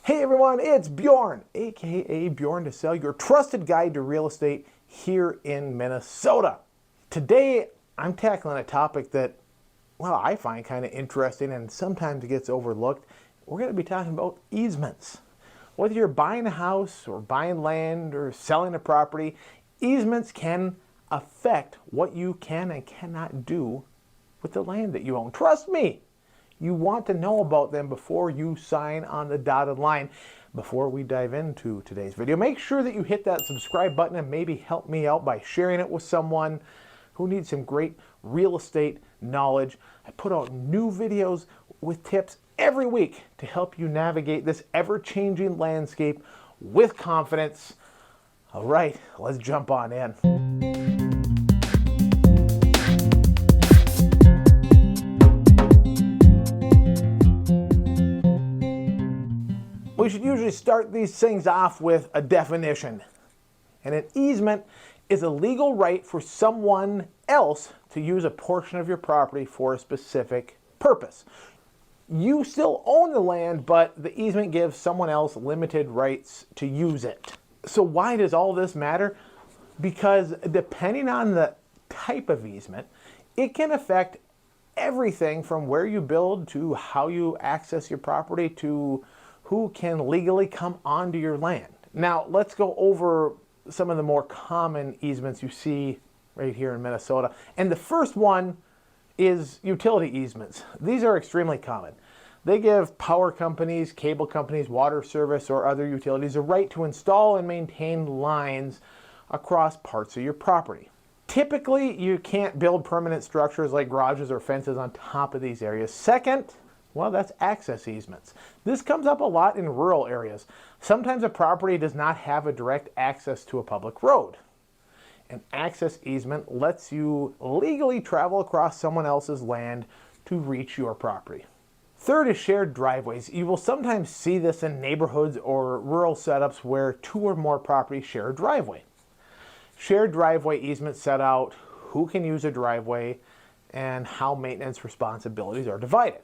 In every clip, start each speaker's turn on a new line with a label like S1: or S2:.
S1: Hey everyone, it's Bjorn, aka Bjorn to Sell, your trusted guide to real estate here in Minnesota. Today, I'm tackling a topic that, well, I find kind of interesting and sometimes gets overlooked. We're going to be talking about easements. Whether you're buying a house or buying land or selling a property, easements can affect what you can and cannot do with the land that you own. Trust me. You want to know about them before you sign on the dotted line. Before we dive into today's video, make sure that you hit that subscribe button and maybe help me out by sharing it with someone who needs some great real estate knowledge. I put out new videos with tips every week to help you navigate this ever-changing landscape with confidence. All right, let's jump on in. We should usually start these things off with a definition. And an easement is a legal right for someone else to use a portion of your property for a specific purpose. You still own the land, but the easement gives someone else limited rights to use it. So why does all this matter? Because depending on the type of easement, it can affect everything from where you build to how you access your property to who can legally come onto your land. Now, let's go over some of the more common easements you see right here in Minnesota. And the first one is utility easements. These are extremely common. They give power companies, cable companies, water service, or other utilities a right to install and maintain lines across parts of your property. Typically, you can't build permanent structures like garages or fences on top of these areas. Second, well, that's access easements. This comes up a lot in rural areas. Sometimes a property does not have a direct access to a public road. An access easement lets you legally travel across someone else's land to reach your property. Third is shared driveways. You will sometimes see this in neighborhoods or rural setups where two or more properties share a driveway. Shared driveway easements set out who can use a driveway and how maintenance responsibilities are divided.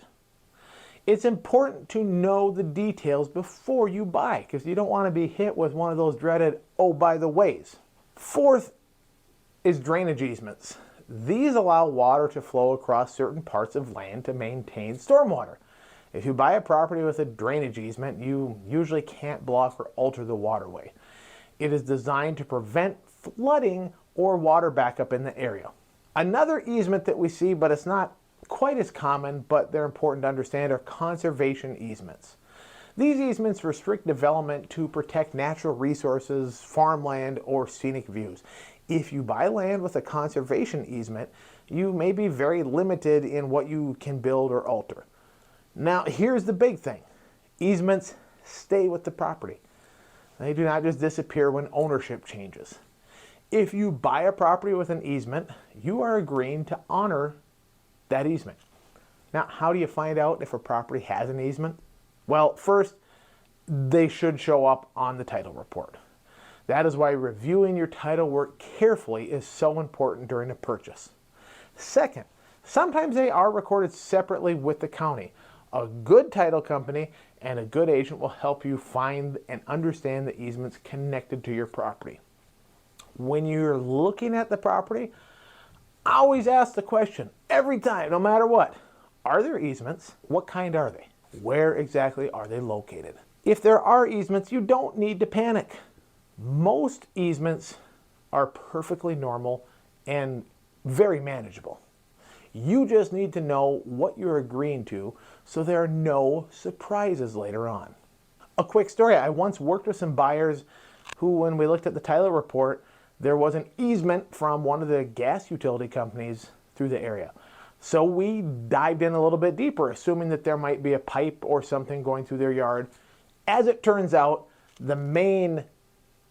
S1: It's important to know the details before you buy because you don't want to be hit with one of those dreaded, oh, by the ways. Fourth is drainage easements. These allow water to flow across certain parts of land to maintain stormwater. If you buy a property with a drainage easement, you usually can't block or alter the waterway. It is designed to prevent flooding or water backup in the area. Another easement that we see, but it's not quite as common, but they're important to understand, are conservation easements. These easements restrict development to protect natural resources, farmland, or scenic views. If you buy land with a conservation easement, you may be very limited in what you can build or alter. Now, here's the big thing. Easements stay with the property. They do not just disappear when ownership changes. If you buy a property with an easement, you are agreeing to honor that easement. Now, how do you find out if a property has an easement? Well, first, they should show up on the title report. That is why reviewing your title work carefully is so important during a purchase. Second, sometimes they are recorded separately with the county. A good title company and a good agent will help you find and understand the easements connected to your property. When you're looking at the property, always ask the question, every time, no matter what, are there easements? What kind are they? Where exactly are they located? If there are easements, you don't need to panic. Most easements are perfectly normal and very manageable. You just need to know what you're agreeing to so there are no surprises later on. A quick story, I once worked with some buyers who, when we looked at the title report, there was an easement from one of the gas utility companies through the area. So we dived in a little bit deeper, assuming that there might be a pipe or something going through their yard. As it turns out, the main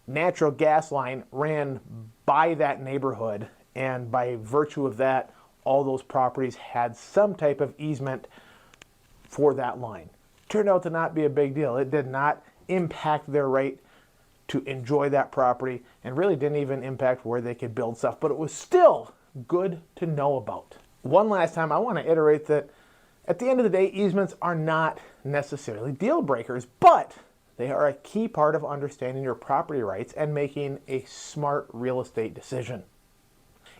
S1: natural gas line ran by that neighborhood, and by virtue of that, all those properties had some type of easement for that line. Turned out to not be a big deal. It did not impact their right to enjoy that property and really didn't even impact where they could build stuff, but it was still good to know about. One last time, I want to iterate that at the end of the day, easements are not necessarily deal breakers, but They are a key part of understanding your property rights and making a smart real estate decision.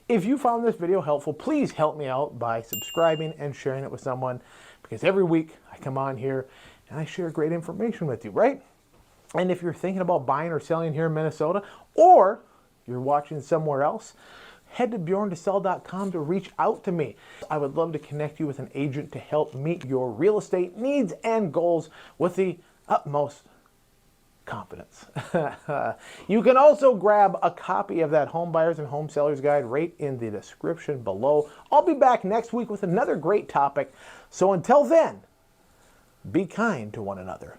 S1: If you found this video helpful, please help me out by subscribing and sharing it with someone, because every week I come on here and I share great information with you, right? And if you're thinking about buying or selling here in Minnesota, or you're watching somewhere else, head to bjorntosell.com to reach out to me. I would love to connect you with an agent to help meet your real estate needs and goals with the utmost confidence. You can also grab a copy of that Home Buyers and Home Sellers Guide right in the description below. I'll be back next week with another great topic. So until then, be kind to one another.